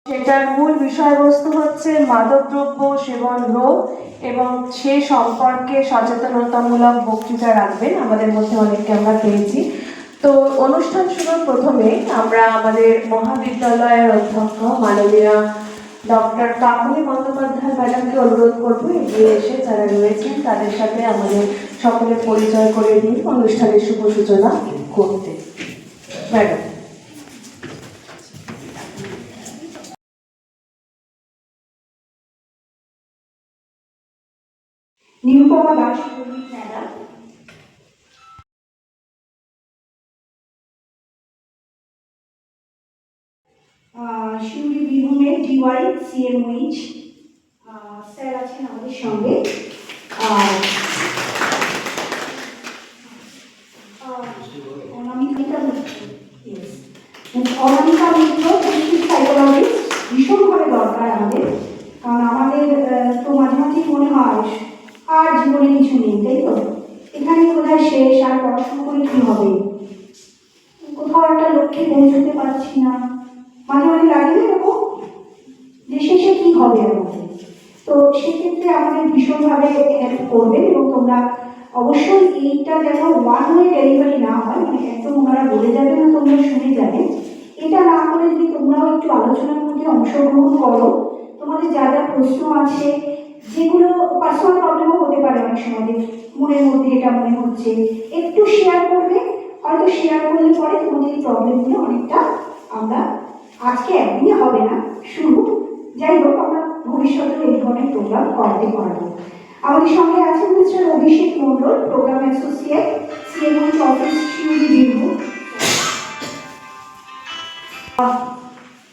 সেটার মূল বিষয়বস্তু হচ্ছে মাদকদ্রব্য সেবন রোগ এবং সে সম্পর্কে সচেতনতামূলক বক্তৃতা রাখবেন। আমাদের মধ্যে অনেককে আমরা পেয়েছি। তো অনুষ্ঠান শুরুর প্রথমে আমরা আমাদের মহাবিদ্যালয়ের অধ্যক্ষ মাননীয় ডক্টর কাকলি বন্দ্যোপাধ্যায় ম্যাডামকে অনুরোধ করবো এগিয়ে এসে যারা রয়েছেন তাদের সাথে আমাদের সকলের পরিচয় করে দিয়ে অনুষ্ঠানের শুভ সূচনা করতে। ম্যাডাম। নিরুপমা দাস ম্যাডাম, শিউরি বীরভূমের ডিওয়াই সিএমওইচ স্যার আছেন আমাদের সঙ্গে। অনামিকা মিত্র সাইকোলজিস্ট ভীষণভাবে দরকার আমাদের, কারণ আমাদের তো মাঝে মাঝেই মনে হয় আর জীবনে কিছু নেই, তাই তো? এখানে কোথায় শেষ, আর পড়াশোনা করে কী হবে, কোথাও একটা লক্ষ্যে পৌঁছতে পারছি না, মাঝে মাঝে লাগে না এরকম যে শেষে কী হবে আমাদের। তো সেক্ষেত্রে আমাদের ভীষণভাবে হেল্প করবেন এবং তোমরা অবশ্যই এইটা যেন ওয়ান ওয়ে ডেলিভারি না হয়, মানে একদম ওনারা বলে যাবেন না তোমরা শুনে যাবেন, এটা না করে যদি তোমরাও একটু আলোচনার মধ্যে অংশগ্রহণ করো, তোমাদের যা যা প্রশ্ন আছে, যেগুলো পার্সোনাল প্রবলেমও হতে পারে অনেক সময়, মনের মধ্যে এটা মনে হচ্ছে, একটু শেয়ার করবে, হয়তো শেয়ার করলে পরে তোমাদের এই প্রবলেমগুলো অনেকটা আমরা আজকে একদিনে হবে না শুরু, যাই হোক আমরা ভবিষ্যতে এই ধরনের প্রোগ্রাম করাতে পারবো। আমাদের সঙ্গে আছেন mister Abhishek Mondal, programme associate, CMOH office Suri Birbhum,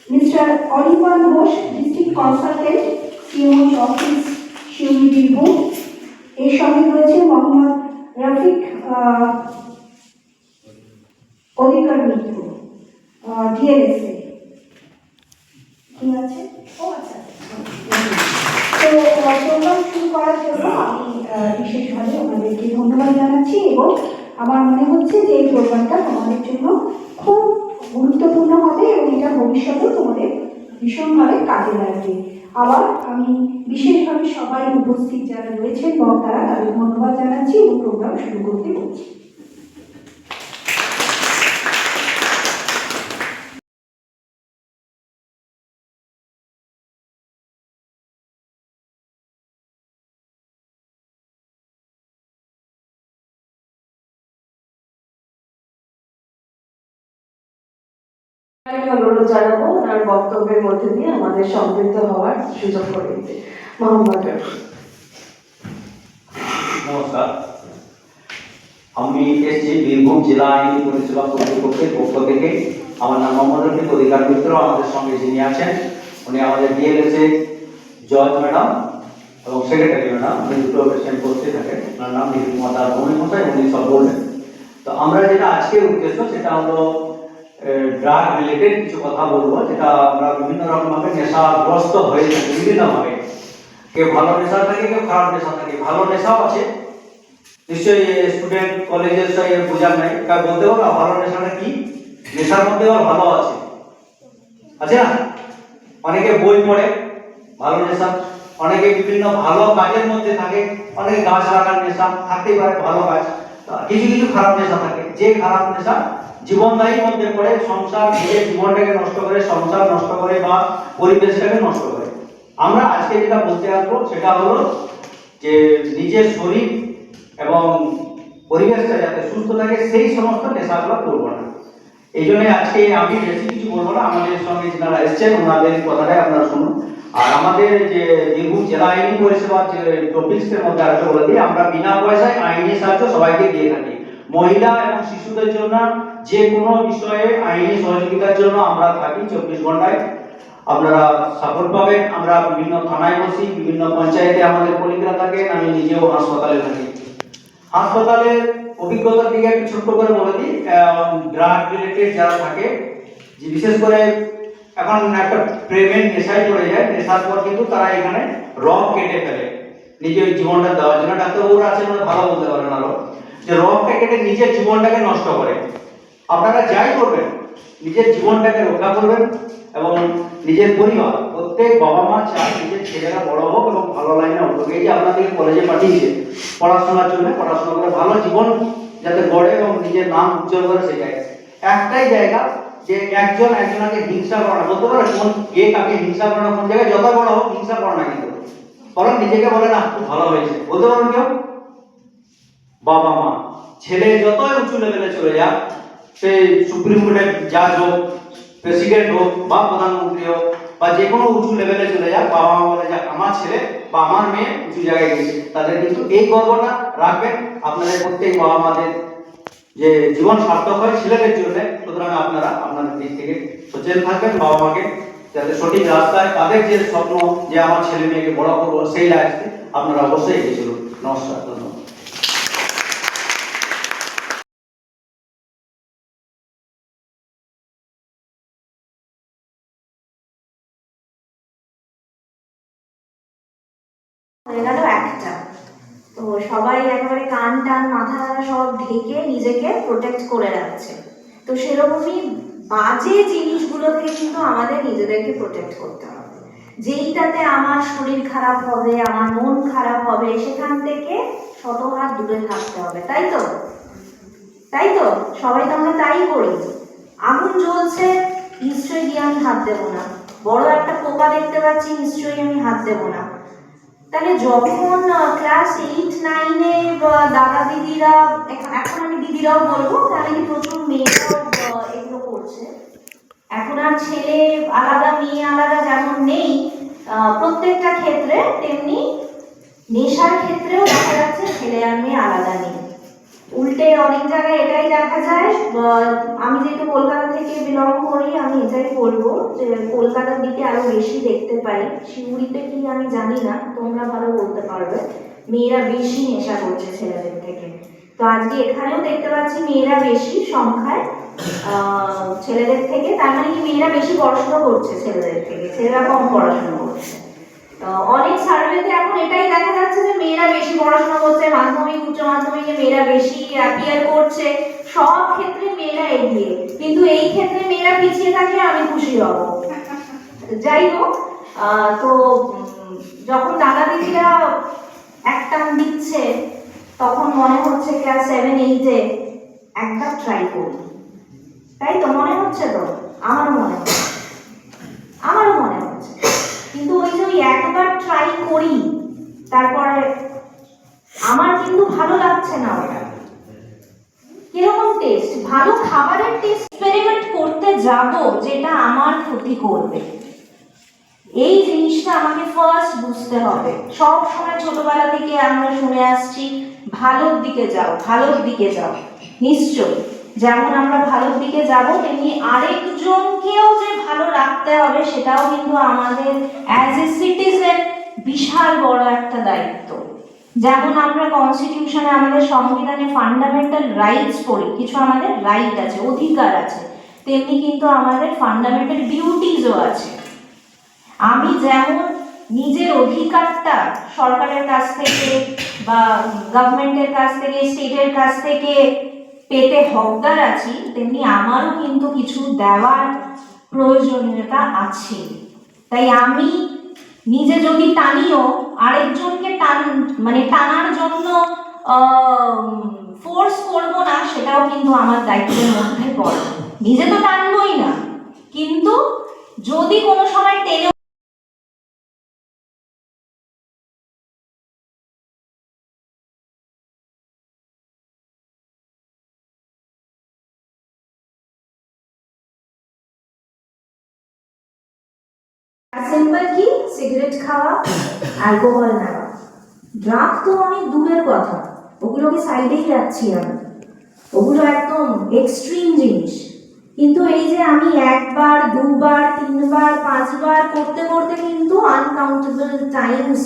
mister Anirban Ghosh, district consultant, CMOH office Suri Birbhum. এর সঙ্গে রয়েছে মোহাম্মদ রফিক অধিকার মিত্র, ডিএলএসএ। ঠিক আছে? ও আচ্ছা। তো প্রোগ্রাম শুরু করার জন্য আমি বিশেষভাবে আপনাদেরকে ধন্যবাদ জানাচ্ছি এবং আমার মনে হচ্ছে যে এই প্রোগ্রামটা তোমাদের জন্য খুব গুরুত্বপূর্ণ হবে এবং এটা ভবিষ্যতেও তোমাদের ভীষণভাবে কাজে লাগবে। আবার আমি বিশেষভাবে সবাই উপস্থিত যারা রয়েছেন বক্তারা তাদের ধন্যবাদ জানাচ্ছি এবং প্রোগ্রাম শুরু করতে বলছি। অনুরোধ জানাবো ওনার বক্তব্যের মধ্যে দিয়ে আমাদের সম্পৃক্ত হওয়ার সুযোগ করে দিতে। মোহাম্মদ। নমস্কার, আমি এসছি বীরভূম জেলা আইনি পরিষেবা কর্তৃপক্ষের পক্ষ থেকে। আমার নাম মোহাম্মদ রফিক অধিকার মিত্র। আমাদের সঙ্গে যিনি আছেন উনি আমাদের ডিএলএসএ জজ ম্যাডাম এবং সেক্রেটারি ম্যাডাম, উনি দুটো পেশেন্ট করতে থাকেন। ওনার নাম নিরুপমা দাস মহাশয়, উনি সব বললেন। তো আমরা যেটা আজকের উদ্দেশ্য সেটা হলো ড্রাগ রিলেটেড কিছু কথা বলবো, যেটা আমরা বিভিন্ন রকমভাবে নেশাগ্রস্ত হয়ে থাকি বিভিন্নভাবে। কেউ ভালো নেশা থাকে, কেউ খারাপ নেশা থাকে। ভালো নেশাও আছে, নিশ্চয়ই স্টুডেন্ট কলেজের সঙ্গে বোঝার নাই, কার বলতে পারবো ভালো নেশাটা কি। নেশার মধ্যে আবার ভালো আছে, আছে না? অনেকে বই পড়ে ভালো নেশা, অনেকে বিভিন্ন ভালো কাজের মধ্যে থাকে, অনেকে গাছ লাগার নেশা থাকতেই পারে ভালো কাজ। কিছু কিছু খারাপ নেশা থাকে, যে খারাপ নেশা জীবনদায়ীর মধ্যে পড়ে, সংসার নিজের জীবনটাকে নষ্ট করে, সংসার নষ্ট করে বা পরিবেশটাকে নষ্ট করে। আমরা আজকে যেটা বলতে আসবো সেটা হলো যে নিজের শরীর এবং পরিবেশটা যাতে সুস্থ থাকে সেই সমস্ত নেশাগুলো করবো না। এই জন্য আজকে আমি বেশি কিছু বলবো না, আমাদের সঙ্গে যারা এসছেন ওনাদের কথাটাই আপনারা শুনুন। আর আমাদের যে বীরভূম জেলা আইনি পরিষেবার যে টপিক্সের মধ্যে আরেকটা বলে দিই, আমরা বিনা পয়সায় আইনি সাহায্য সবাইকে দিয়ে থাকি। মহিলা এবং শিশুদের জন্য যে কোনো বিষয়ে আইনি সহযোগিতার জন্য আমরা থাকি 24 ঘন্টায়। আপনারা সাপোর্ট পাবেন। আমরা বিভিন্ন থানায় বসি, বিভিন্ন পঞ্চায়েতে আমাদের কলিগরা থাকেন, আমি নিজেও হাসপাতালে থাকি। হাসপাতালের অভিজ্ঞতার দিকে একটু ছোট্ট করে বলে দিই। ড্রাগ রিলেটেড যারা থাকে, যে বিশেষ করে এখন একটা প্রেমের নেশায় পড়ে যায়, নেশার পর কিন্তু তারা এখানে রক কেটে ফেলে নিজের জীবনটা দেওয়ার জন্য। ডাক্তারবাবুরা আছে ভালো বলতে পারেন আরো, যে রকটা কেটে নিজের জীবনটাকে নষ্ট করে। আপনারা যাই করবেন নিজের জীবনটাকে রক্ষা করবেন এবং নিজের পরিবার, প্রত্যেক বাবা মা চায় নিজের ছেলেরা বড় হোক এবং ভালো লাইনে উঠুক। এই যে আপনাদেরকে কলেজে পাঠিয়েছে পড়াশোনার জন্য, পড়াশোনা করে ভালো জীবন যাতে গড়ে এবং নিজের নাম উজ্জ্বল করে, সেটাই একটাই জায়গা যে একজন একজনকে হিংসা করে না। বলতে পারো কোন কে কাকে হিংসা করে না, কোন জায়গায় যত বড় হোক হিংসা করে না, কিন্তু বরং নিজেকে বলে না খুব ভালো হয়েছে। বলতে পারো কেউ? বাবা মা, ছেলে যতই উঁচু লেভেলে চলে যাক, সে সুপ্রিম কোর্টের জাজ হোক, প্রেসিডেন্ট হোক বা প্রধানমন্ত্রী হোক বা যে কোনো উঁচু লেভেলে চলে যাক, বাবা মা বলে যে আমার ছেলে বা আমার মেয়ে উঁচু জায়গায় গেছে। তাদের কিন্তু এই গর্বটা রাখবেন। আপনাদের প্রত্যেক বাবা মাদের যে জীবন সার্থক হয় ছেলেদের জন্য, সুতরাং আপনারা আপনাদের দিক থেকে সচেতন থাকবেন। বাবা মাকে যাতে সঠিক রাস্তায় তাদের যে স্বপ্ন যে আমার ছেলে মেয়েকে বড় করবো, সেই লাইফে আপনারা অবশ্যই এগিয়ে চলুন। নমস্কার, ধন্যবাদ। হয়ে গেল একটা। তো সবাই একেবারে কান টান মাথা সব ঢেকে নিজেকে প্রোটেক্ট করে রাখছে। তো সেরকমই বাজে জিনিসগুলো থেকে কিন্তু আমাদের নিজেদেরকে প্রোটেক্ট করতে হবে। যেইটাতে আমার শরীর খারাপ হবে, আমার মন খারাপ হবে, সেখান থেকে শত হাত দূরে থাকতে হবে। তাই তো? তাই তো? সবাই তো আমরা তাই করি। আগুন জ্বলছে, নিশ্চয়ই গিয়ে আমি হাত দেবো না। বড় একটা পোকা দেখতে পাচ্ছি, নিশ্চয়ই আমি হাত দেবো না। তাহলে যখন ক্লাস 8-9-এ দাদা দিদিরা, এখন আমি দিদিরাও বলবো, তাহলে কি প্রচুর মেয়েরাও এগুলো করছে। এখন আর ছেলে আলাদা মেয়ে আলাদা যেমন নেই প্রত্যেকটা ক্ষেত্রে, তেমনি নেশার ক্ষেত্রেও দেখা যাচ্ছে ছেলে আর মেয়ে আলাদা নেই। উল্টে অনেক জায়গায় এটাই দেখা যায়। আমি যেহেতু কলকাতা থেকে বিলং করি, আমি এটাই বলবো যে কলকাতার দিকে আরো বেশি দেখতে পাই। শিউড়িতে কি আমি জানি না, তোমরা ভালো বলতে পারবে। মেয়েরা বেশি নেশা করছে ছেলেদের থেকে। তো আজকে এখানেও দেখতে পাচ্ছি মেয়েরা বেশি সংখ্যায় ছেলেদের থেকে। তার মানে কি মেয়েরা বেশি পড়াশোনা করছে ছেলেদের থেকে, ছেলেরা কম পড়াশোনা করছে। অনেক সার্ভেতে এখন এটাই দেখা যাচ্ছে যে মেয়েরা বেশি পড়াশোনা করছে, মাধ্যমিক উচ্চ মাধ্যমিকে মেয়েরা বেশি অ্যাপিয়ার করছে, সব ক্ষেত্রে মেয়েরা এগিয়ে। কিন্তু এই ক্ষেত্রে মেয়েরা পিছিয়ে থাকলে আমি খুশি হব। যাই হোক, তো যখন দাদা দিদিরা একটান দিচ্ছে, তখন মনে হচ্ছে ক্লাস 7-8-এ একবার ট্রাই করি। তাই তো মনে হচ্ছে? তো আমারও মনে হচ্ছে, আমারও মনে হচ্ছে। কিন্তু ওই যে একবার ট্রাই করি, তারপরে আমার কিন্তু ভালো লাগছে না। ওটা কিরকম টেস্ট, ভালো খাবারের টেস্ট এক্সপেরিমেন্ট করতে যাব যেটা আমার ক্ষতি করবে, এই জিনিসটা আমাকে ফার্স্ট বুঝতে হবে। সব সময় ছোটবেলা থেকে আমরা শুনে আসছি ভালোর দিকে যাও, ভালোর দিকে যাও। নিশ্চয় যেমন আমরা ভালোর দিকে যাব, তেমনি আরেকজনকেও যে ভালো রাখতে হবে, সেটাও কিন্তু আমাদের অ্যাজ এ সিটিজেন বিশাল বড় একটা দায়িত্ব। যেমন আমরা কনস্টিটিউশনে, আমাদের সংবিধানে ফান্ডামেন্টাল রাইটস পড়ি, কিছু আমাদের রাইট আছে, অধিকার আছে, তেমনি কিন্তু আমাদের ফান্ডামেন্টাল ডিউটিসও আছে। আমি যেমন নিজের অধিকারটা সরকারের কাছ থেকে বা গভর্নমেন্টের কাছ থেকে, স্টেটের কাছ থেকে পেতে হকদার আছি, তেমনি আমারও কিন্তু কিছু দেওয়ার প্রয়োজনীয়তা আছে। তাই আমি নিজে যদি টানিও, আরেকজনকে টানার জন্য ফোর্স করব না, সেটাও কিন্তু আমার দায়িত্বের মধ্যে পড়ে। নিজে তো টানবই না, কিন্তু যদি কোনো সময় টেনে সিম্পল কি সিগারেট খাওয়া, অ্যালকোহল নেওয়া, ড্রাগ তো অনেক দূরের কথা, ওগুলোকে সাইডেই রাখছি আমি, ওগুলো একদম এক্সট্রিম জিনিস। কিন্তু এই যে আমি একবার, দুবার, 3বার, 5বার করতে করতে কিন্তু আনকাউন্টেবল টাইমস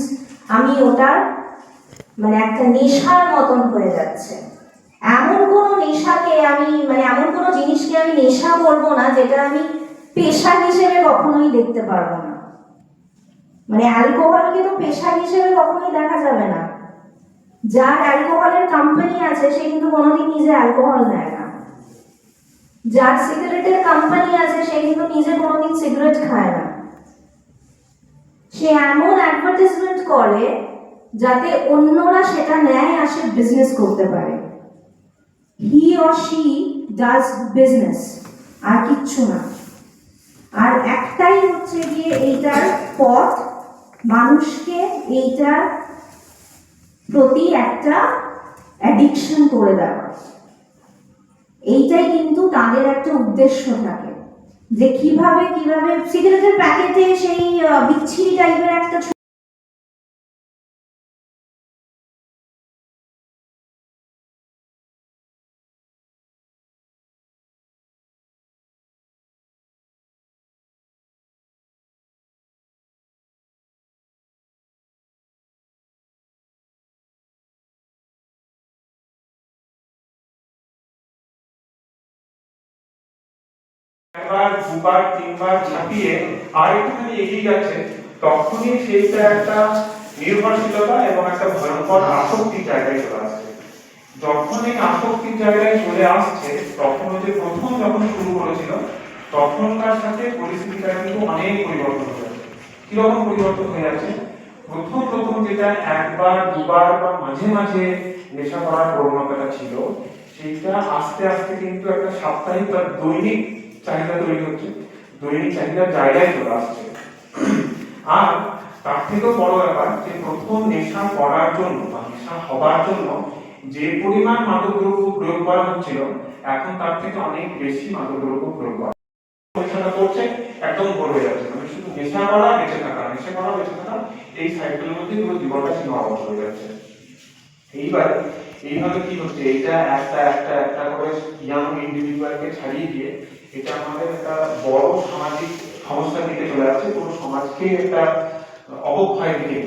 আমি ওটার একটা নেশার মতন হয়ে যাচ্ছে। এমন কোনো নেশাকে আমি এমন কোনো জিনিসকে আমি নেশা করবো না যেটা আমি পেশা হিসেবে কখনোই দেখতে পারবো না। অ্যালকোহলকে তো পেশা হিসেবে কখনোই দেখা যাবে না। যার অ্যালকোহলের কোম্পানি আছে, সে কিন্তু কোনোদিন নিজে অ্যালকোহল নেয় না। যার সিগারেটের কোম্পানি আছে সে কিন্তু নিজে কোনোদিন সিগারেট খায় না, সে এমন অ্যাডভার্টাইজমেন্ট করে যাতে অন্যরা সেটা নেয় আর সে বিজনেস করতে পারে। He or she does business, আর কিচ্ছু না। আর একটাই হচ্ছে গিয়ে এইটার পথ, মানুষকে এইটার প্রতি একটা অ্যাডিকশন করে দেওয়া। এইটাই কিন্তু তাদের একটা উদ্দেশ্য থাকে, যে কিভাবে কিভাবে সিগারেটের প্যাকেটে সেই বিচ্ছিরি টাইপের একটা একবার দুবার তিনবার ঝাঁপিয়ে আর একটুখানি এগিয়ে যাচ্ছে, তখনই সেইটা একটা নির্ভরশীলতা এবং একটা ভয়ঙ্কর আসক্তির জায়গায় চলে আসছে। যখন এই আসক্তির জায়গায় চলে আসছে, তখন হচ্ছে প্রথম যখন শুরু করেছিল তখনকার সাথে পরিস্থিতিটা কিন্তু অনেক পরিবর্তন হয়ে যাচ্ছে। কিরকম পরিবর্তন হয়ে যাচ্ছে? প্রথম প্রথম যেটা একবার দুবার বা মাঝে মাঝে নেশা করার প্রবণতাটা ছিল, সেইটা আস্তে আস্তে কিন্তু একটা সাপ্তাহিক বা দৈনিক চাহিদা তৈরি হচ্ছে, দৈনিক চাহিদার জায়গায় চলে আসছে। আর তার থেকেও বড় ব্যাপার যে প্রথম নেশা করার জন্য বা নেশা হবার জন্য যে পরিমাণ মাদকদ্রব্য প্রয়োগ করা হচ্ছিল, এখন তার থেকে অনেক বেশি মাদকদ্রব্য প্রয়োগ করা নেশাটা করছে, একদম ভোর হয়ে যাচ্ছে। মানে শুধু নেশা করা বেঁচে থাকা, নেশা করা বেঁচে থাকা, এই সাইকেলের মধ্যে পুরো জীবনটা সীমাবদ্ধ হয়ে যাচ্ছে। এইবার এইভাবে কি হচ্ছে, এটা একটা একটা একটা করে ইয়াং ইন্ডিভিজুয়ালকে ছাড়িয়ে দিয়ে এটা আমাদের একটা বড় সামাজিক সমস্যার দিকে চলে যাচ্ছে, পুরো সমাজকে একটা অবক্ষয়ের দিকে।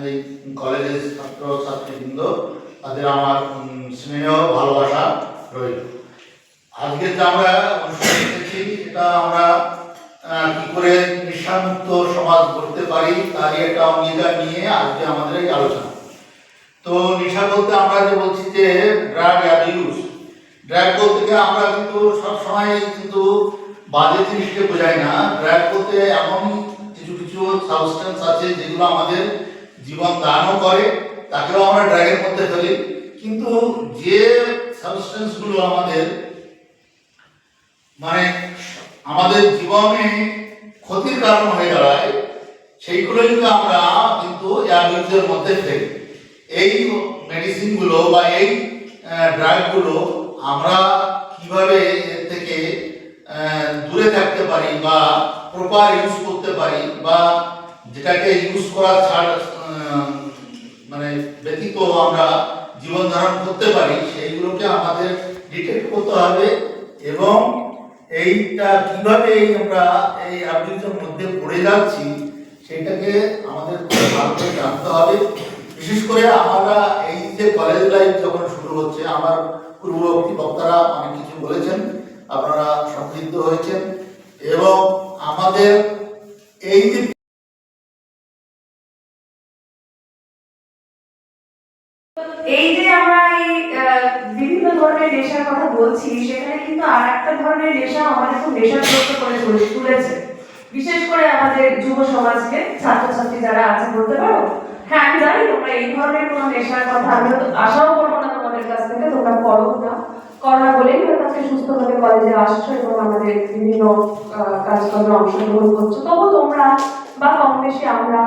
এই কলেজের ছাত্র ছাত্রীবৃন্দ, তাদের আমার স্নেহ ভালোবাসা রইল। আজকে যে আমরা অনুষ্ঠান দেখেছি, এটা আমরা কি করে নেশামুক্ত সমাজ গড়তে পারি তারই একটা অঙ্গীকার নিয়ে আজকে আমাদের এই আলোচনা। তো নেশা বলতে আমরা যে বলছি যে ড্রাগ অ্যাবিউজ, ড্রাগ বলতে গিয়ে আমরা কিন্তু সবসময় কিন্তু বাজে জিনিসকে বোঝাই না। ড্রাগ বলতে এমন কিছু কিছু সাবস্টেন্স আছে যেগুলো আমাদের জীবন দানও করে, তাকেও আমরা ড্রাগের মধ্যে ফেলি। কিন্তু যে সাবস্টেন্সগুলো আমাদের মানে আমাদের জীবনে ক্ষতির কারণ হয়ে দাঁড়ায়, সেইগুলো কিন্তু আমরা কিন্তু অ্যাবিউজের মধ্যে ফেলি। এই মেডিসিনগুলো বা এই ড্রাগগুলো আমরা কিভাবে এর থেকে দূরে থাকতে পারি বা প্রপার ইউজ করতে পারি, বা যেটাকে ইউজ করা ছাড় মানে ব্যতীত আমরা জীবন ধারণ করতে পারি, সেইগুলোকে আমাদের ডিটেক্ট করতে হবে। এবং এইটা কিভাবে আমরা এই অ্যাবিউজের মধ্যে পড়ে যাচ্ছি সেটাকে আমাদের খুব ভালো করে জানতে হবে। বিশেষ করে আমরা এই যে কলেজ লাইফ যখন শুরু হচ্ছে, আমার পূর্ববর্তী বক্তারা অনেক কিছু বলেছেন, আপনারা সমৃদ্ধ হয়েছেন। এবং আমাদের এই যে এই যে আমরা এই বিভিন্ন ধরনের নেশার কথা বলছি, সেখানে কিন্তু আর একটা ধরনের নেশা আমাদের খুব নেশাগ্রস্ত করে তুলেছে, বিশেষ করে আমাদের যুব সমাজকে, ছাত্রছাত্রী যারা আছে। বলতে পারো? হ্যাঁ, আমি জানি তোমরা এই ধরনের কোনো নেশার কথা, আমি তো আশাও করবো না তোমাদের কাছ থেকে, তোমরা করো না। করোনা বলেই হয়তো আজকে সুস্থভাবে কলেজে আসছো এবং আমাদের বিভিন্ন কাজকর্মে অংশগ্রহণ করছো। তবু তোমরা বা কম বেশি আমরা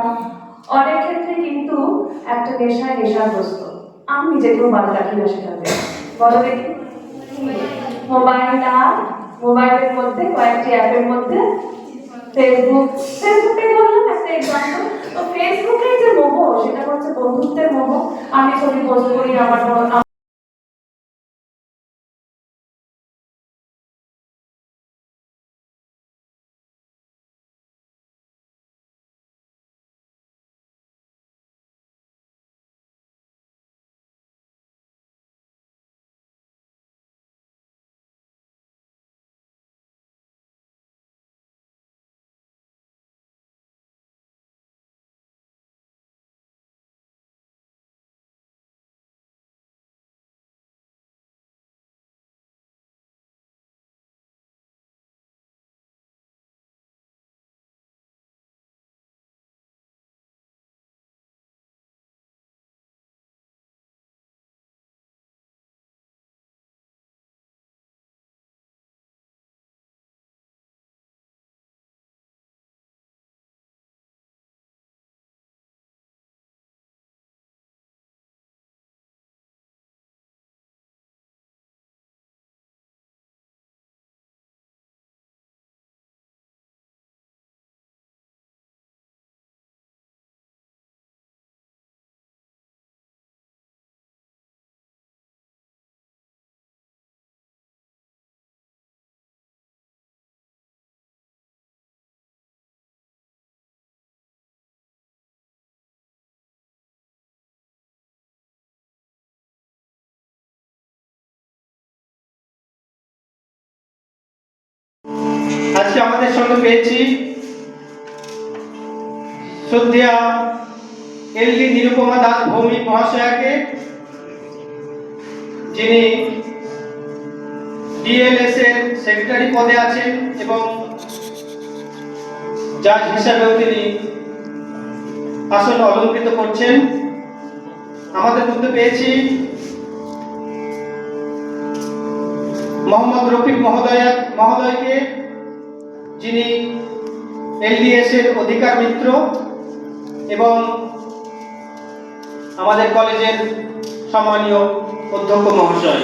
অনেক ক্ষেত্রে কিন্তু একটা নেশাগ্রস্ত। আমি নিজেকেও বাদ রাখি না সেটাতে। বলো দেখি, মোবাইলের মধ্যে কয়েকটি অ্যাপের মধ্যে ফেসবুকে বললাম একটা এক্সাম্পল। তো ফেসবুকে যে মোহ, সেটা হচ্ছে বন্ধুত্বের মোহ। আমি ছবি পোস্ট করি, আমার আজকে আমাদের সঙ্গে পেয়েছি শ্রদ্ধেয়া এলডি নিরুপমা দাস ভৌমিক মহাশয়াকে, যিনি ডিএলএস এর সেক্রেটারি পদে আছেন এবং জাজ হিসাবেও তিনি আসন অলঙ্কৃত করছেন। আমাদের মধ্যে পেয়েছি মোহাম্মদ রফিক মহোদয়কে, যিনি এলডিএস এর অধিকার মিত্র এবং আমাদের কলেজের সম্মানীয় অধ্যক্ষ মহাশয়।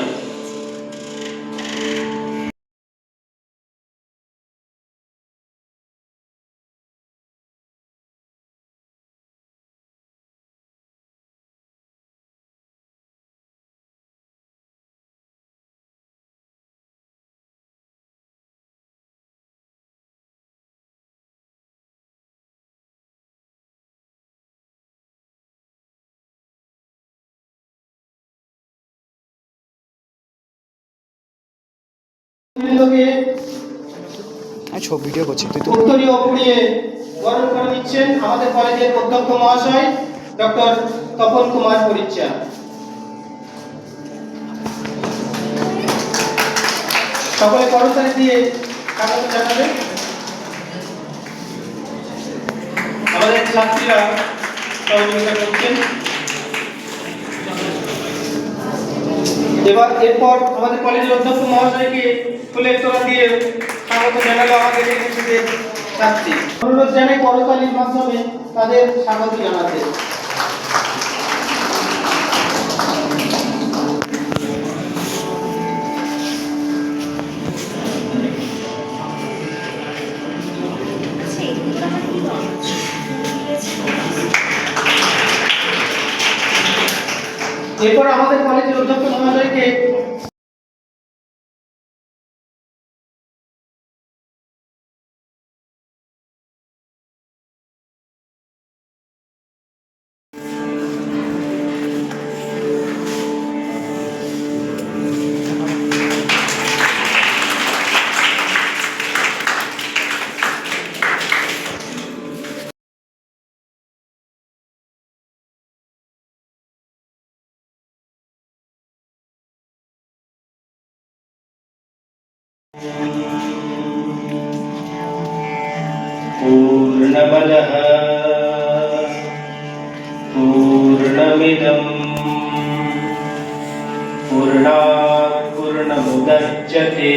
ভিডিও করছি তুই তো। উত্তরীয় পড়িয়ে বরণ করে নিচ্ছেন আমাদের কলেজের অধ্যক্ষ মহাশয় ডক্টর তপন কুমার পরিচ্ছা। সকলে করতালি দিয়ে স্বাগত জানাবেন। আমাদের ছাত্রীরা সহযোগিতা করছেন। এরপর আমাদের কলেজের অধ্যক্ষ মহাশয়কে ফুলের তোড়া দিয়ে স্বাগত জানালো আমাদের এখানে ছাত্রী। অনুরোধ জানাই করতালির মাধ্যমে তাদের স্বাগত জানাতে। এরপর আমাদের কলেজের অধ্যক্ষ মহাশয়কে पूर्णमदः पूर्णमिदं पूर्णात् पूर्णमुदच्यते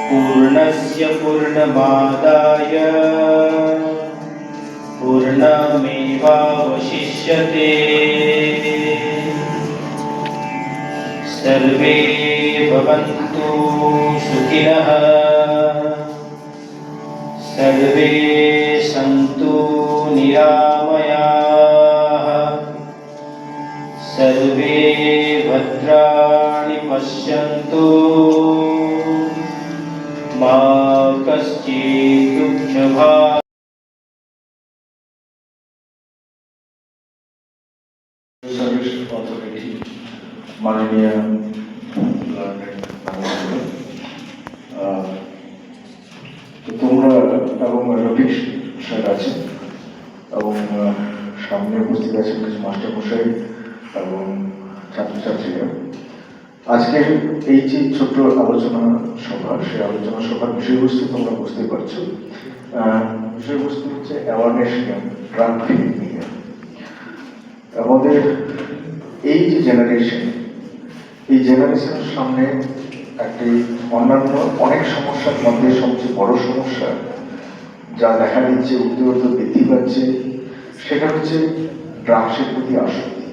पूर्णस्य पूर्णमादाय पूर्णमेवावशिष्यते सर्वे भवन्तु सुखिनः सर्वे सन्तु निरामयाः सर्वे भद्राणि पश्यन्तु मा कश्चित् दुःखभाग् सर्विस अथॉरिटी माननीय তোমরা এবং রফিক স্যার আছেন এবং সামনে উপস্থিত আছেন কিছু মাস্টারমশাই এবং ছাত্রছাত্রীরা। আজকের এই যে ছোট্ট আলোচনা সভা, সেই আলোচনা সভার বিষয়বস্তু তোমরা বুঝতে পারছো। বিষয়বস্তু হচ্ছে awareness camp, drug free India. আমাদের এই যে জেনারেশন, এই জেনারেশনের সামনে একটি অন্যান্য অনেক সমস্যার মধ্যে সবচেয়ে বড় সমস্যা যা দেখা দিচ্ছে, উত্তরোত্তর বৃদ্ধি পাচ্ছে, সেটা হচ্ছে ড্রাগসের প্রতি আসক্তি।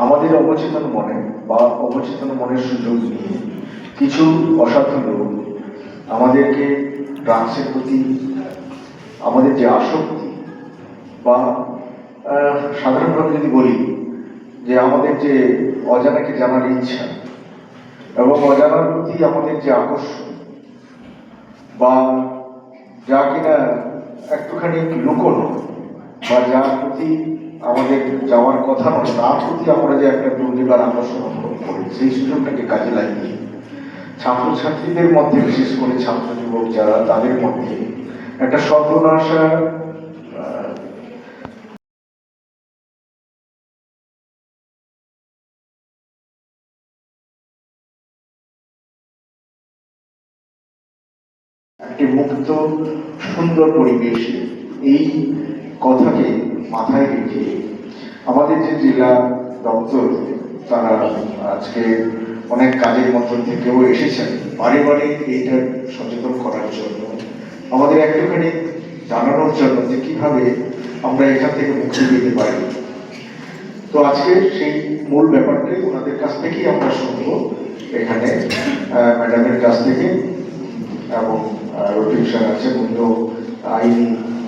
আমাদের অবচেতন মনে বা অবচেতন মনের সুযোগ নিয়ে কিছু অসাধু লোক আমাদেরকে ড্রাগসের প্রতি আমাদের যে আসক্তি বা সাধারণভাবে যদি বলি যে আমাদের যে অজানাকে জানার ইচ্ছা এবং অজানার প্রতি আমাদের যে আকর্ষণ বা যা কিনা একটুখানি লুকোনো বা যার প্রতি আমাদের যাওয়ার কথা নয়, তার প্রতি আমরা যে একটা দুর্নিবার আকর্ষণ অনুভব করি, সেই সুযোগটাকে কাজে লাগিয়ে ছাত্রছাত্রীদের মধ্যে, বিশেষ করে ছাত্র যুবক যারা, তাদের মধ্যে একটা সর্বনাশা একটি মুক্ত সুন্দর পরিবেশে, এই কথাকে মাথায় রেখে আমাদের যে জেলা দপ্তর, তারা আজকে অনেক কাজের মধ্য থেকেও এসেছেন বারে বারে এইটা সচেতন করার জন্য, আমাদের একটুখানি জানানোর জন্য যে কিভাবে আমরা এখান থেকে মুক্তি পেতে পারি। তো আজকে সেই মূল ব্যাপারটাই ওনাদের কাছ থেকেই আমরা শুনবো, এখানে ম্যাডামের কাছ থেকে, এবং রফিক স্যার আছেন, উনিও আইনি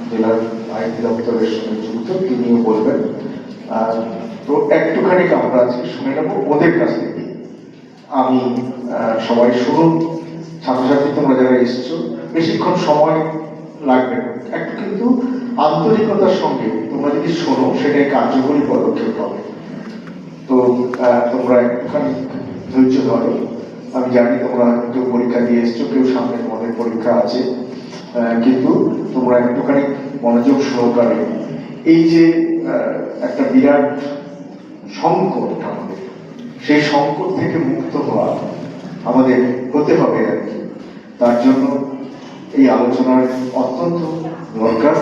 জেলার আইনি দপ্তরের সঙ্গে যুক্ত, তিনিও বলবেন। তো একটুখানি আমরা আজকে শুনে নেবো ওদের কাছ থেকে। আমি সবাই শুনুন, ছাত্রছাত্রী তোমরা যারা এসছো, বেশিক্ষণ সময় লাগবে না, একটু কিন্তু আন্তরিকতার সঙ্গে তোমরা যদি শোনো, সেটাই কার্যকরী পদক্ষেপ হবে। তো তোমরা একটুখানি ধৈর্য ধরো। আমি জানি তোমরা কেউ পরীক্ষা দিয়ে এসছো, কেউ সামনে তোমাদের পরীক্ষা আছে, কিন্তু তোমরা একটুখানি মনোযোগ সহকারে এই যে একটা বিরাট সংকট আমাদের, সেই সংকট থেকে মুক্ত হওয়া আমাদের হতে হবে আর কি। তার জন্য এই আলোচনার অত্যন্ত দরকার।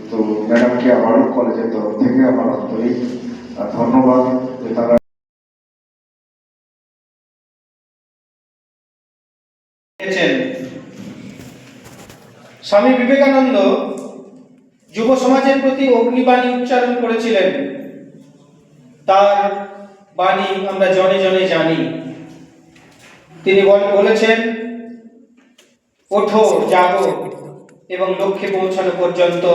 তো ম্যাডামকে আবারও কলেজের তরফ থেকে আমার আন্তরিক ধন্যবাদ যে তারা স্বামী বিবেকানন্দ যুব সমাজের প্রতি অগ্নিবাণী উচ্চারণ করেছিলেন। তার বাণী আমরা জনে জনে জানি। তিনি বলেছেন, ওঠো, জাগো এবং লক্ষ্যে পৌঁছানো পর্যন্ত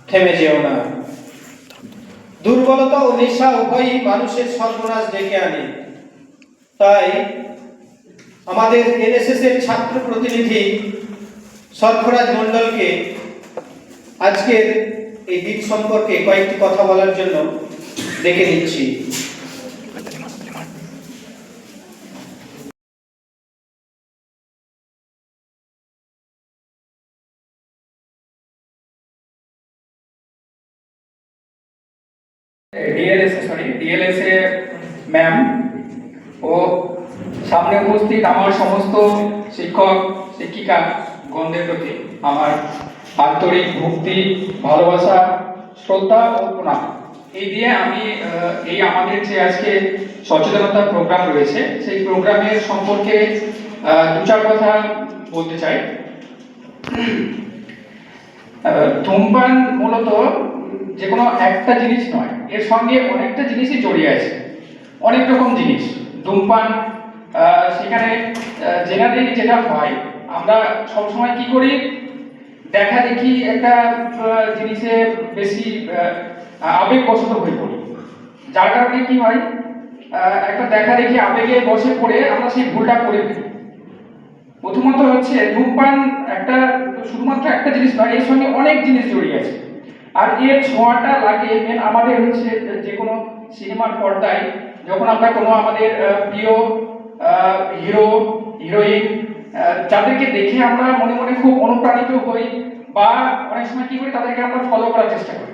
থেমে যেও না। দুর্বলতা ও নেশা উভয়ই মানুষের সর্বনাশ ডেকে আনে। তাই আমাদের এনএসএস এর ছাত্র প্রতিনিধি সরফরাজ মণ্ডলকে আজকের এই দিন সম্পর্কে কয়েকটি কথা বলার জন্য ডেকে নিচ্ছি। ডিএলএসএ ম্যাম ও সামনে উপস্থিত আমার সমস্ত শিক্ষক শিক্ষিকা গণদের প্রতি আমার আন্তরিক ভক্তি, ভালোবাসা, শ্রদ্ধা ও প্রণাম। এই দিয়ে আমি এই আমাদের যে আজকে সচেতনতা প্রোগ্রাম রয়েছে, সেই প্রোগ্রামের সম্পর্কে দু চার কথা বলতে চাই। ধূমপান মূলত যে কোনো একটা জিনিস নয়, এর সঙ্গে অনেকটা জিনিসই জড়িয়ে আছে, অনেক রকম জিনিস। ধূমপান সেখানে জেনারেলি যেটা হয়, আমরা সবসময় কি করি, দেখা দেখি একটা জিনিসে বেশি আবেগবশত হয়ে পড়ি, যার কারণে কি হয়, একটা দেখা দেখি আবেগে বসে পড়ে আমরা সেই ভুলটা করে ফেলি। প্রথমত হচ্ছে ধূমপান একটা শুধুমাত্র একটা জিনিস নয়, এর সঙ্গে অনেক জিনিস জড়িয়ে আছে। আর এর ছোঁয়াটা লাগে মেন আমাদের হচ্ছে যে কোনো সিনেমার পর্দায়, যখন আমরা কোনো আমাদের প্রিয় হিরো হিরোইন যাদেরকে দেখে আমরা মনে মনে খুব অনুপ্রাণিত হই, বা অনেক সময় কি করি, তাদেরকে আমরা ফলো করার চেষ্টা করি,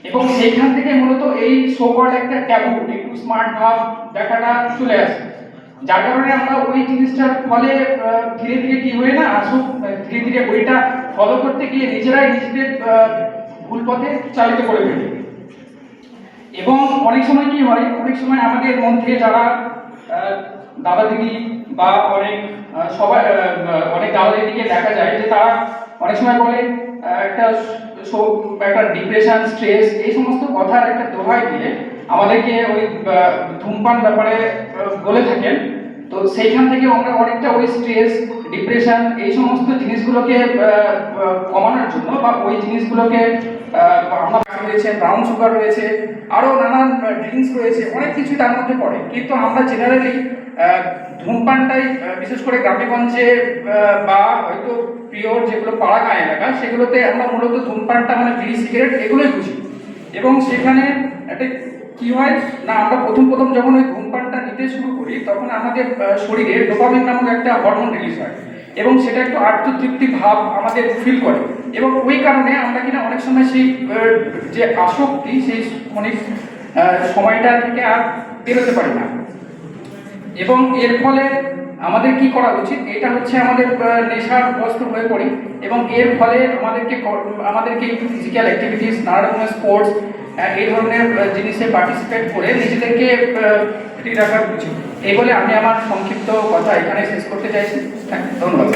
এবং সেইখান থেকে মূলত এই সোকল্ড একটা ট্যাবু, একটু স্মার্ট ভাব দেখাটা চলে আসে, যার কারণে আমরা ওই জিনিসটার ফলে ধীরে ধীরে কি হয় না, ধীরে ধীরে ওইটা ফলো করতে গিয়ে নিজেরাই নিজেদের ভুল পথে চালিত করে ফেলি। এবং অনেক সময় কি হয়, অনেক সময় আমাদের মধ্যে যারা দাদা দিদি বা অনেক দাদা দিদিকে দেখা যায় যে তারা অনেক সময় বলে একটা ডিপ্রেশন, স্ট্রেস, এই সমস্ত কথার একটা দোহাই দিয়ে আমাদেরকে ওই ধূমপান ব্যাপারে বলে থাকেন। তো সেইখান থেকে আমরা অনেকটা ওই স্ট্রেস, ডিপ্রেশন, এই সমস্ত জিনিসগুলোকে কমানোর জন্য, বা ওই জিনিসগুলোকে আমরা রয়েছে, ব্রাউন সুগার রয়েছে, আরও নানান ড্রিঙ্কস রয়েছে, অনেক কিছু তার মধ্যে পড়ে। কিন্তু আমরা জেনারেলি ধূমপানটাই বিশেষ করে গ্রামেগঞ্জে বা হয়তো প্রিয় যেগুলো পাড়াগাঁ এলাকা, সেগুলোতে আমরা মূলত ধূমপানটা মানে বিড়ি, সিগারেট এগুলোই বুঝি। এবং সেখানে একটা কি হয় না, আমরা প্রথম যখন ওই ধূমপানটা দিতে শুরু করি তখন আমাদের শরীরে ডোপামিন নামক একটা হরমোন রিলিজ হয় এবং সেটা একটু আত্মতৃপ্তি ভাব আমাদের ফিল করে এবং ওই কারণে আমরা কিনা অনেক সময় সেই যে আসক্তি সেই মানে সময়টা থেকে আর বেরোতে পারি না এবং এর ফলে আমাদের কি করা উচিত, এটা হচ্ছে আমাদের নেশার বস্তু হয়ে পড়ি এবং এর ফলে আমাদেরকে একটু ফিজিক্যাল অ্যাক্টিভিটিস, নানা রকমের স্পোর্টস এই ধরনের জিনিসে পার্টিসিপেট করে নিজেদেরকে ফ্রি রাখা উচিত। এই বলে আমি আমার সংক্ষিপ্ত কথা এখানে শেষ করতে চাইছি। ধন্যবাদ।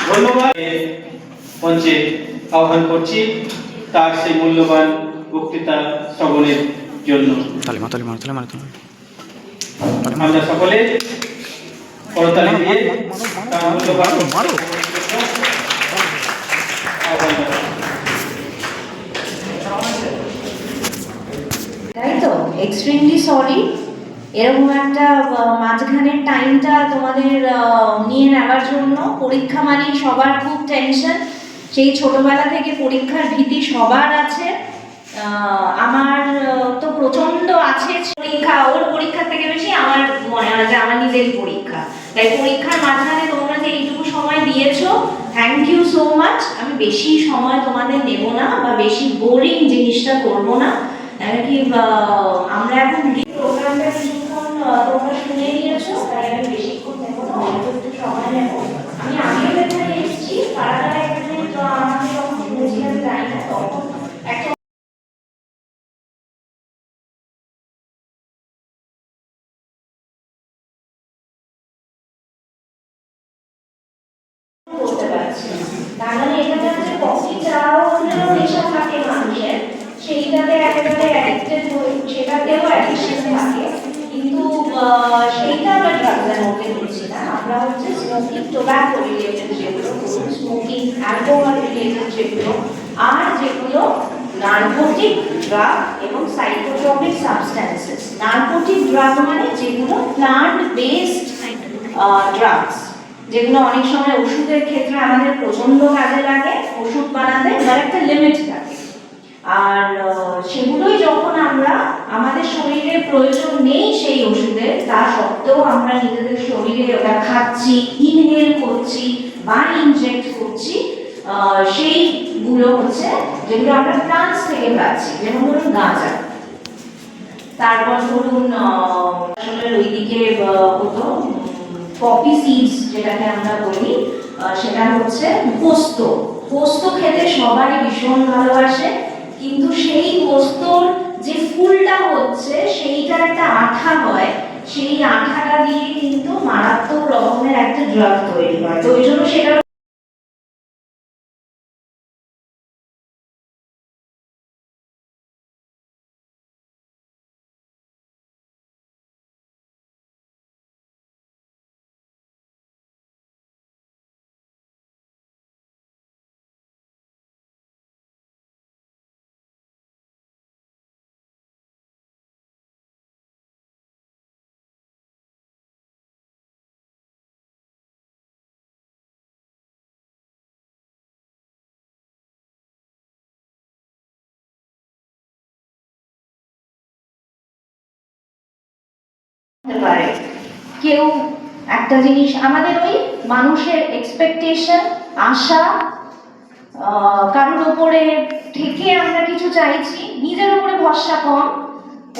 ধন্যবাদ। মঞ্চে আহ্বান করছি তার সেই মূল্যবান বক্তৃতা শ্রবণের জন্য। আমরা সকলে করতালি দিয়ে তার মূল্যবান আহ্বান জানাই। তাই তো, এক্সট্রিমলি সরি এরকম একটা মাঝখানের টাইমটা তোমাদের নিয়ে নেওয়ার জন্য। পরীক্ষা মানেই সবার খুব টেনশন, সেই ছোটবেলা থেকে পরীক্ষার ভীতি সবার আছে। আমার তো প্রচন্ড আছে পরীক্ষা, ওর পরীক্ষার থেকে বেশি আমার মনে হয় যে আমার নিজেরই পরীক্ষা। তাই পরীক্ষার মাঝখানে তোমরা যে এইটুকু সময় দিয়েছো, থ্যাংক ইউ সো মাচ। আমি বেশি সময় তোমাদের নেব না বা বেশি বোরিং জিনিসটা করবো না, কি আমরা এখন প্রোগ্রামটা কিছুক্ষণ তোমরা শুনে নিয়েছো, তাই আমি বেশিক্ষণ নেব না, অল্প একটু সময় নেব। আমি আগেও এখানে এসেছি, কারা এখানে আমাকে যখন শুনেছিলাম জানি না, তখন একটা করতে পারছি। তার মানে এখানে হচ্ছে কফি চাও নেশা থাকে মানুষের, সেইটাতে একেবারে অ্যাডিক্টেড হই, সেটাতেও অ্যাডিকশন থাকে, কিন্তু সেইটা আমরা ড্রাগসের মধ্যে বলছি না। আমরা হচ্ছে স্মোকিং, টোব্যাকো রিলেটেড যেগুলো, স্মোকিং, অ্যালকোহল রিলেটেড যেগুলো, আর যেগুলো নার্কোটিক ড্রাগ এবং সাইকোট্রপিক সাবস্ট্যান্সেস। নার্কোটিক ড্রাগ মানে যেগুলো প্লান্ট বেসড ড্রাগস, যেগুলো অনেক সময় ওষুধের ক্ষেত্রে আমাদের প্রচন্ড কাজে লাগে, ওষুধ বানাতে এবার একটা লিমিট থাকে। আর সেগুলোই যখন আমরা আমাদের শরীরে প্রয়োজন নেই সেই ওষুধের, তা সত্ত্বেও আমরা নিজেদের শরীরে ওটা খাচ্ছি, ইনহেল করছি বা ইনজেক্ট করছি, সেইগুলো হচ্ছে যেগুলো আমরা প্লান্টস থেকে পাচ্ছি, যেমন ধরুন গাঁজা। তারপর ধরুন আসলে ওইদিকে হতো পপি সিডস, যেটাকে আমরা বলি, সেটা হচ্ছে পোস্ত। পোস্ত খেতে সবাই ভীষণ ভালোবাসে, কিন্তু সেই পোস্তর যে ফুলটা হচ্ছে সেইটা একটা আঠা হয়, সেই আঠাটা দিয়ে কিন্তু মারাত্মক রকমের একটা ড্রাগ তৈরি হয়। তো ওই জন্য সেটা পারে। কেউ একটা জিনিস, আমাদের ওই মানুষের এক্সপেকটেশন, আশা, কারোর উপরে থেকে আমরা কিছু চাইছি, নিজের উপরে ভরসা কম,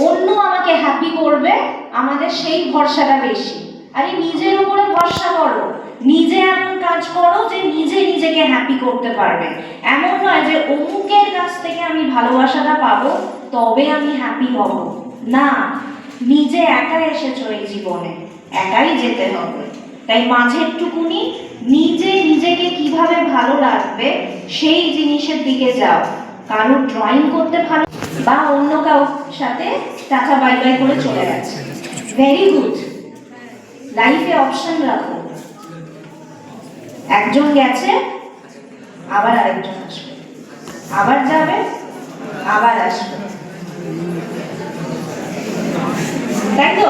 অন্য আমাকে হ্যাপি করবে, আমাদের সেই ভরসাটা বেশি। আরে নিজের উপরে ভরসা করো, নিজে এমন কাজ করো যে নিজে নিজেকে হ্যাপি করতে পারবে। এমন নয় যে অমুকের কাছ থেকে আমি ভালোবাসাটা পাবো তবে আমি হ্যাপি হব, না। নিজে একা এসেছো এই জীবনে, একাই যেতে হবে। তাই মাঝেরটুকুনি নিজে নিজেকে কিভাবে ভালো রাখবে সেই জিনিসের দিকে যাও। কারো ড্রয়িং করতে ভালো, বা অন্য কারোর সাথে টাকা বাই বাই করে চলে গেছে, ভেরি গুড। লাইফে অপশন রাখো, একজন গেছে আবার আরেকজন আসবে, আবার যাবে আবার আসবে, তাই তো?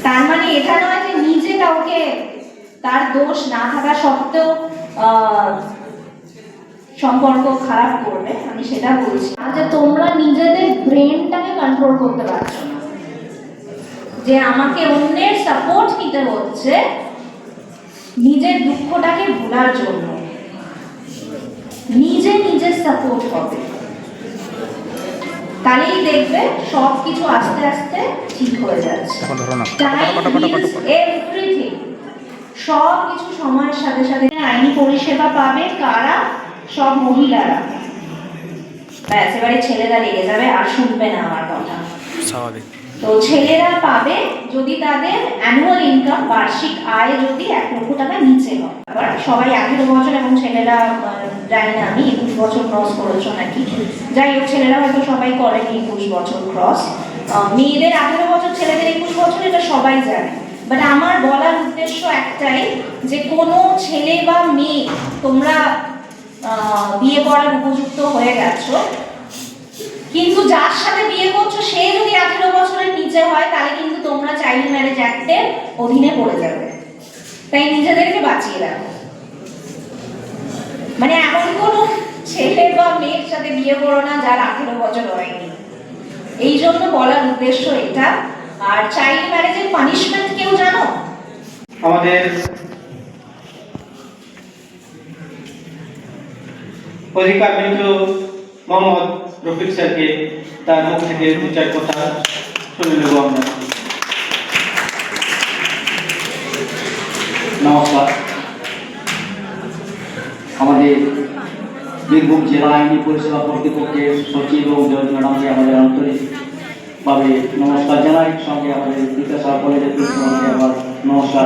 তার মানে এটা নয় যে নিজে কাউকে তার দোষ না থাকা সত্ত্বেও সম্পর্ক খারাপ করবে, আমি সেটা বলছি না যে তোমরা নিজেদের ব্রেনটাকে কন্ট্রোল করতে পারছো না, যে আমাকে অন্যের সাপোর্ট নিতে হচ্ছে নিজের দুঃখটাকে ভোলার জন্য। নিজে নিজের সাপোর্ট হবে, তাহলেই দেখবে সব কিছু আস্তে আস্তে ঠিক হয়ে যাচ্ছে। এভরিথিং, সব কিছু সময়ের সাথে সাথে। আইনি পরিষেবা পাবে কারা? সব মহিলারা। ব্যাস, এবারে ছেলেরা লেগে যাবে আর শুনবে না আমার কথা। স্বাভাবিক। তো ছেলেরা পাবে যদি তাদের অ্যানুয়াল ইনকাম, বার্ষিক আয় যদি 1 লক্ষ টাকা নিচে হয়। আবার সবাই 18 বছর, এবং ছেলেরা জানি না আমি 21 বছর ক্রস করেছো নাকি, যাই হোক ছেলেরা হয়তো সবাই করেনি 21 বছর ক্রস। মেয়েদের 18 বছর, ছেলেদের 21 বছর, এটা সবাই জানে। বাট আমার বলার উদ্দেশ্য একটাই, যে কোনো ছেলে বা মেয়ে তোমরা বিয়ে করার উপযুক্ত হয়ে গেছো, কিন্তু যার সাথে বিয়ে করছো সে যদি 18 বছরের নিচে হয়, তাহলে কিন্তু তোমরা চাইল্ড ম্যারেজ অ্যাক্টের অধীনে পড়ে যাবে। তাই নিজেদেরকে বাঁচিয়ে রাখো। মানে এমন কোনো ছেলে বা মেয়ের সাথে বিয়ে করো না যার 18 বছর হয়নি। এই জন্য বলার উদ্দেশ্য এটা। আর চাইল্ড ম্যারেজের পানিশমেন্ট কেউ জানো? আমাদের অধিকার মিত্র মোহাম্মদ রফিক স্যারকে তার মুখ থেকে 2-4 কথা শুনে নেব আমরা। নমস্কার। আমাদের বীরভূম জেলা আইনি পরিষেবা কর্তৃপক্ষের সচিব এবং জজ ম্যাডামকে আমাদের আন্তরিকভাবে নমস্কার জানাই। সঙ্গে আমাদের বিদ্যাসাগর কলেজের প্রিন্সিপালকে আবার নমস্কার।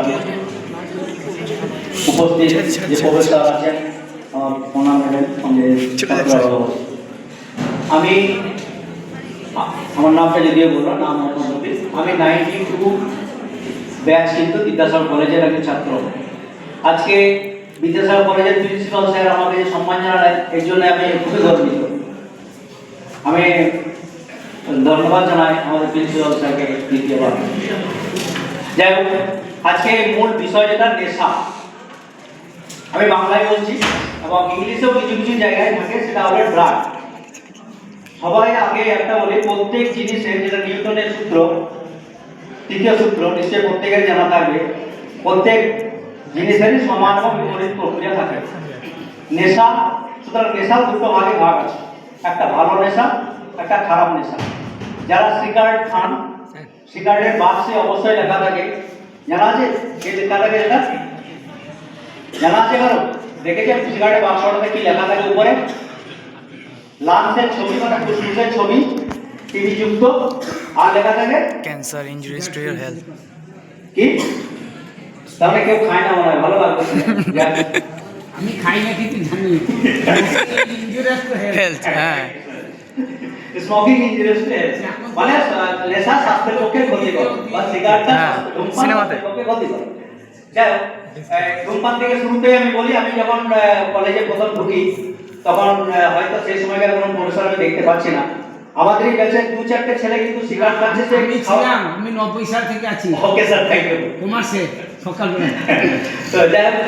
উপস্থিত যে প্রফেসর আছেন, আমার প্রণাম নেবেন। সঙ্গে আমার নামটা যদিও বললাম, নাম মোহাম্মদ রফিক। আমি 92 ব্যাচ কিন্তু বিদ্যাসাগর কলেজের একজন ছাত্র। আজকে বিদ্যাসাগর কলেজের প্রিন্সিপাল স্যার আমাকে যে সম্মান জানালেন, এর জন্য আমি খুবই গর্বিত। আমি ধন্যবাদ জানাই আমাদের প্রিন্সিপাল স্যারকে দ্বিতীয়বার। যাই হোক, আজকে মূল বিষয় যেটা নেশা, আমি বাংলায় বলছি এবং ইংলিশেও কিছু কিছু জায়গায় থাকে, সেটা হলো ড্রাগ। সবাই আগে একটা বলি, প্রত্যেক জিনিসের, যেটা নিউটনের সূত্র, 3য় সূত্র নিশ্চয়ই প্রত্যেকের জানা থাকবে, প্রত্যেক জিনিসেরই সমান এবং বিপরীত প্রক্রিয়া থাকে। নেশা, সুতরাং নেশা 2টো ভাগে ভাগ আছে, একটা ভালো নেশা, একটা খারাপ নেশা। যারা সিগারেট খান, সিগারেটের বাক্সে অবশ্যই লেখা থাকে, জানা আছে যে লেখা থাকে, এটা জানা আছে কারো? দেখেছেন সিগারেটের বাক্সটাতে কি লেখা থাকে? উপরে লাঞ্চের ছবি, মানে ফুসফুসের ছবি, টিভি যুক্ত, আর লেখা থাকে cancer, injuries to your health. কি? তাহলে কেউ খায় না মনে হয়, ভালো লাগবে। আমি খাই না কিন্তু জানি হেলথ, হ্যাঁ। স্মোকিং ইনজুরিজ টু হেলথ, মানে নেশা স্বাস্থ্যের পক্ষে ক্ষতিকর, বা সিগারেটটা সিনেমাতে পক্ষে ক্ষতিকর। যাই হোক, ধূমপান থেকে শুরুতে আমি বলি, আমি যখন কলেজে প্রথম ঢুকি, তখন হয়তো সেই সময়কার কোনো প্রফেসর আমি দেখতে পাচ্ছি না। আমাদের এই ব্যাচের 2-4টে ছেলে কিন্তু সিগারেট খাচ্ছে। আমি ছিলাম, আমি 90 সাল থেকে আছি। Okay sir, thank you. কুমারসে সকালবেলা তো যাই হোক,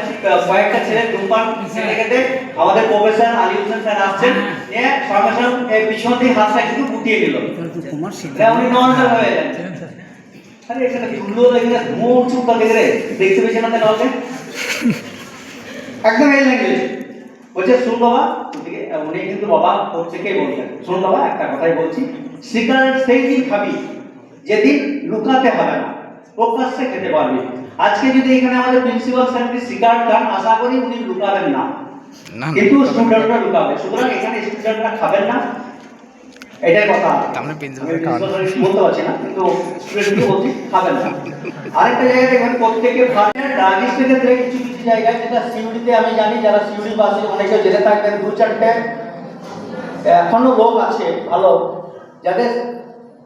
কয়েকটা ছেলে ধূমপান ছেলেকে আমাদের প্রফেসর আলী হোসেন স্যার আসছেন, নিয়ে সঙ্গে সঙ্গে পিছন দিয়ে হাতটা একটু গুটিয়ে দিল। উনি নর্মাল হয়ে যাচ্ছেন। আরে এখানে ধুলো দেখে ধুমো চুপটা দেখে দেখতে পেয়েছেন না তাহলে একদম এই ল্যাঙ্গুয়েজ বলছে, শুন বাবা, উনি কিন্তু বাবা প্রত্যেকেই বলছেন, শুন বাবা একটা কথাই বলছি, সিগারেট সেই দিন খাবি যেদিন লুকাতে হবে না, প্রকাশ্যে খেতে পারবি। আজকে যদি এখানে আমাদের প্রিন্সিপাল স্যারকে সিগারেট খান, আশা করি উনি লুকাবেন না, কিন্তু স্টুডেন্টরা লুকাবে। সুতরাং এখানে স্টুডেন্টরা খাবেন না, এটাই কথা। আমি বলতে পারছি না, কিন্তু স্টুডেন্টকে বলছি খাবেন না। আরেকটা জায়গায় দেখবেন প্রত্যেকে ড্রাগিস্টের ক্ষেত্রে কিছু কিছু জায়গায়, যেটা সিউড়িতে আমি জানি, যারা সিউড়ি বাসে অনেকে জেনে থাকবেন, 2-4টে এখনো লোক আছে ভালো, যাদের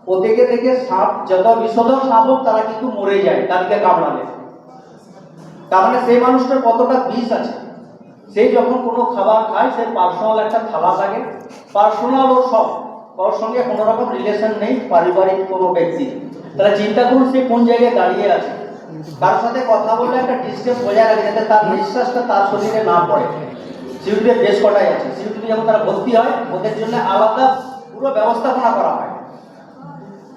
প্রত্যেকে থেকে সাপ, যত বিষধর সাপ হোক, তারা কিন্তু মরে যায় তাদেরকে কামড়ালে। তার মানে সেই মানুষটার কতটা বিষ আছে। সেই যখন কোনো খাবার খায়, সে পার্সোনাল একটা থালা থাকে, পার্সোনাল ও সব, ওর সঙ্গে কোনো রকম রিলেশন নেই পারিবারিক কোনো ব্যক্তি। তাহলে চিন্তা করুন সে কোন জায়গায় দাঁড়িয়ে আছে। তার সাথে কথা বললে একটা ডিস্টেন্স বজায় রাখে, যাতে তার নিঃশ্বাসটা তার শরীরে না পড়ে। সিউড়িতে বেশ কটাই আছে। সিউড়িতে যখন তারা ভর্তি হয় ওদের জন্য আলাদা পুরো ব্যবস্থাপনা করা হয়।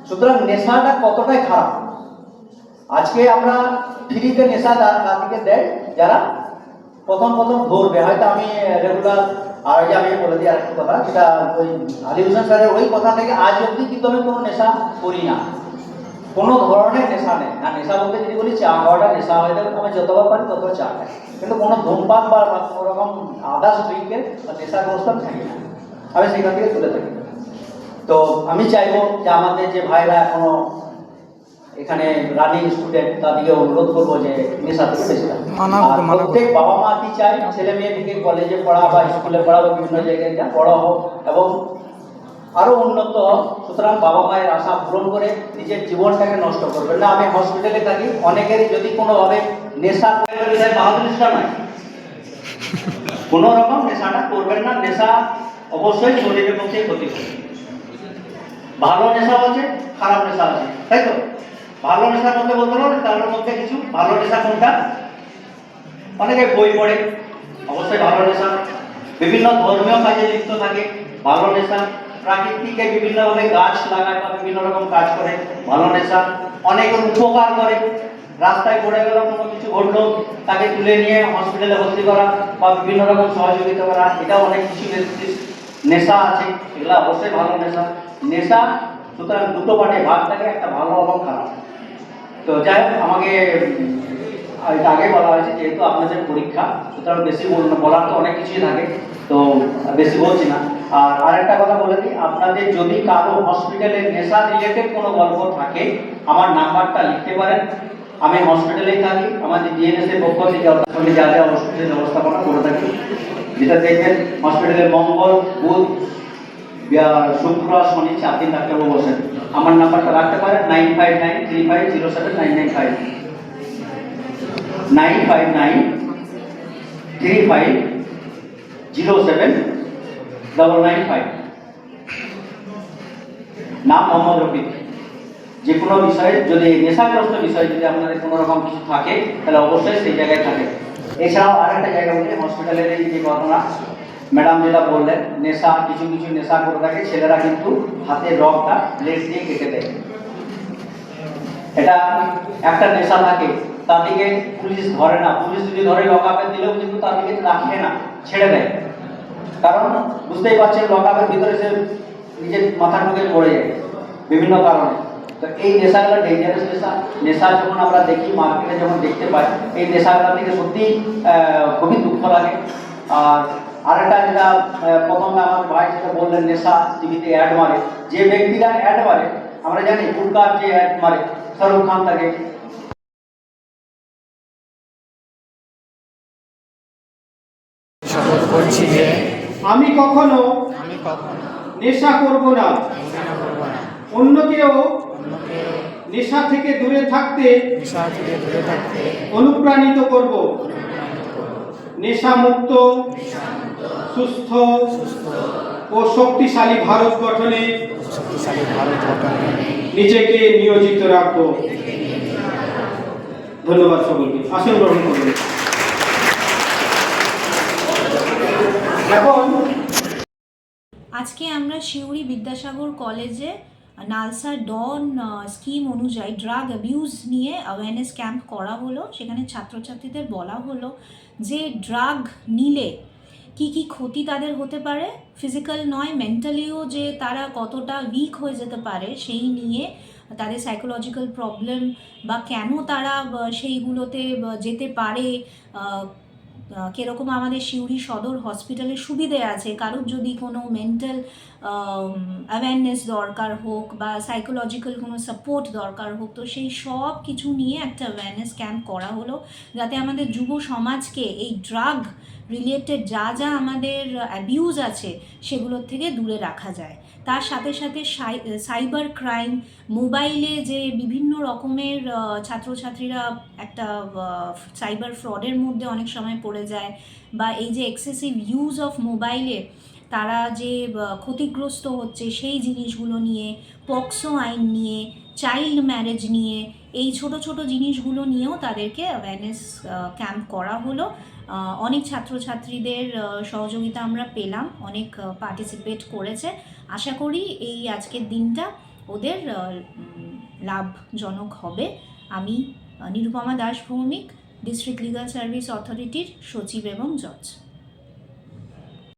সুতরাং নেশাটা কতটাই খারাপ, আজকে আমরা ফ্রিতে নেশা তাদেরকে দেয় যারা প্রথম ধরবে। হয়তো আমি রেগুলার আর আমি বলে দিই আরেকটা কথা, যেটা ওই আলী হোসেন স্যারের ওই কথা থেকে আজ অবধি কিন্তু আমি কোনো নেশা করি না, কোনো ধরনের নেশা নেই। আর নেশা বলতে যদি বলি চা খাওয়াটা নেশা হয়ে যাবে, আমি যতবার পারি ততবার চা খাই, কিন্তু কোনো ধূমপান বা কোনো রকম আদার্স ড্রিঙ্কের বা নেশাগ্রস্ত থাকি না, আমি সেখান থেকে তুলে থাকি। তো আমি চাইবো যে আমাদের যে ভাইরা এখনো এখানে রানিং স্টুডেন্ট তাদেরকে অনুরোধ করবো যে নেশা থেকে বেঁচে থাকবে। আর প্রত্যেক বাবা মা কি চাই ছেলে মেয়েদেরকে কলেজে পড়া বা স্কুলে পড়া বা বিভিন্ন জায়গায় যা পড়া হোক এবং আরো উন্নত হোক। সুতরাং বাবা মায়ের আশা পূরণ করে নিজের জীবনটাকে নষ্ট করবেন না। আমি হসপিটালে থাকি, অনেকেরই যদি কোনোভাবে নেশা বাহাদুরিটা নয়, কোনো রকম নেশাটা করবেন না। নেশা অবশ্যই শরীরের পক্ষে ক্ষতি করে। ভালো নেশা আছে, খারাপ নেশা আছে, তাই তো? ভালো নেশার মধ্যে বলতে পারো তার মধ্যে কিছু ভালো নেশা কোনটা? অনেকে বই পড়ে, অবশ্যই ভালো নেশা। বিভিন্ন ধর্মীয় কাজে লিপ্ত থাকে, ভালো নেশা। প্রাকৃতিকে বিভিন্নভাবে গাছ লাগায় বা বিভিন্ন রকম কাজ করে, ভালো নেশা। অনেকের উপকার করে, রাস্তায় পড়ে গেল কোনো কিছু ঘটলো তাকে তুলে নিয়ে হসপিটালে ভর্তি করা বা বিভিন্ন রকম সহযোগিতা করা, এটা অনেক কিছু নেশা আছে, এগুলো অবশ্যই ভালো নেশা। নেশা সুতরাং দুটো পার্টে ভাগ থাকে, একটা ভালো এবং খারাপ। তো যাই হোক, আমাকে এটা আগে বলা হয়েছে যেহেতু আপনাদের পরীক্ষা, সুতরাং বেশি বলার তো অনেক কিছুই থাকে, তো বেশি বলছি না। আর আরেকটা কথা বলে দিই, আপনাদের যদি কারো হসপিটালে নেশা রিলেটেড কোনো গল্প থাকে আমার নাম্বারটা লিখতে পারেন। আমি হসপিটালেই থাকি, আমাদের ডিএনএস এর পক্ষ থেকে আপনাদের যা যা ওষুধের ব্যবস্থাপনা করে থাকি, যেটা দেখবেন হসপিটালে মঙ্গল, বুধ, শুক্র, শনি 4 দিন ডাক্তারবাবু বসেন। আমার নাম্বারটা রাখতে পারেন 9593507995, 9535079995। নাম মোহাম্মদ রফিক। যে কোনো বিষয়ে যদি নেশাগ্রস্ত বিষয়ে যদি আপনাদের কোনো রকম কিছু থাকে তাহলে অবশ্যই সেই জায়গায় থাকে। এছাড়াও আরেকটা জায়গা বলি, হসপিটালের এই যে ঘটনা ম্যাডাম যেটা বললেন, নেশা কিছু নেশা করে থাকে, ছেলেরা কিন্তু হাতের রগটা ব্লেড দিয়ে কেটে দেয়। এটা একটা নেশা থাকে, তাদেরকে পুলিশ ধরে না, পুলিশ যদি ধরে লকআপে দিলেও কিন্তু তাদেরকে রাখে না, ছেড়ে দেয়। কারণ বুঝতেই পারছেন লকআপের ভিতরে সে নিজের মাথা ঢুকে পড়ে যায় বিভিন্ন কারণে। তো এই নেশাগুলো ডেঞ্জারাস নেশা যখন আমরা দেখি মার্কেটে যখন দেখতে পাই, এই নেশাগুলো থেকে সত্যি খুবই দুঃখ লাগে। আর আরেকটা যেটা প্রথমে আমার ভাই যেটা বললেন, নেশা টিভিতে অ্যাড মারে, যে ব্যক্তিরা অ্যাড মারে আমরা জানি গুটকার যে অ্যাড মারে শাহরুখ খান তাকে। শপথ করছি যে আমি কখনো নেশা করব না, অন্যকেও নেশা থেকে দূরে থাকতে অনুপ্রাণিত করব। নেশা মুক্ত, সুস্থ ও শক্তিশালী ভারত গঠনে নিজেকে নিয়োজিত রাখব। ধন্যবাদ সকলকে। আসন গ্রহণ করবেন। এখন আজকে আমরা সিউড়ি বিদ্যাসাগর কলেজে নালসা ডন স্কিম অনুযায়ী ড্রাগ অ্যাবিউজ নিয়ে অ্যাওয়ারনেস ক্যাম্প করা হলো। সেখানে ছাত্রছাত্রীদের বলা হলো যে ড্রাগ নিলে কি কি ক্ষতি তাদের হতে পারে, ফিজিক্যাল নয় মেন্টালিও যে তারা কতটা উইক হয়ে যেতে পারে সেই নিয়ে, তাদের সাইকোলজিক্যাল প্রবলেম বা কেন তারা সেইগুলোতে যেতে পারে, কীরকম আমাদের সিউড়ি সদর হসপিটালে সুবিধে আছে, কারোর যদি কোনো মেন্টাল অ্যাওয়ারনেস দরকার হোক বা সাইকোলজিক্যাল কোনো সাপোর্ট দরকার হোক, তো সেই সব কিছু নিয়ে একটা অ্যাওয়ারনেস ক্যাম্প করা হলো যাতে আমাদের যুব সমাজকে এই ড্রাগ রিলেটেড যা যা আমাদের অ্যাবিউজ আছে সেগুলোর থেকে দূরে রাখা যায়। তার সাথে সাথে সাইবার ক্রাইম, মোবাইলে যে বিভিন্ন রকমের ছাত্রছাত্রীরা একটা সাইবার ফ্রডের মধ্যে অনেক সময় পড়ে যায়, বা এই যে এক্সেসিভ ইউজ অফ মোবাইলে তারা যে ক্ষতিগ্রস্ত হচ্ছে সেই জিনিসগুলো নিয়ে, পক্সো আইন নিয়ে, চাইল্ড ম্যারেজ নিয়ে, এই ছোট ছোট জিনিসগুলো নিয়েও তাদেরকে অ্যাওয়ারনেস ক্যাম্প করা হলো। অনেক ছাত্রছাত্রীদের সহযোগিতা আমরা পেলাম, অনেক পার্টিসিপেট করেছে। আশা করি এই আজকের দিনটা ওদের লাভজনক হবে। আমি Nirupama Das Bhowmik, district legal service অথরিটির সচিব এবং জজ।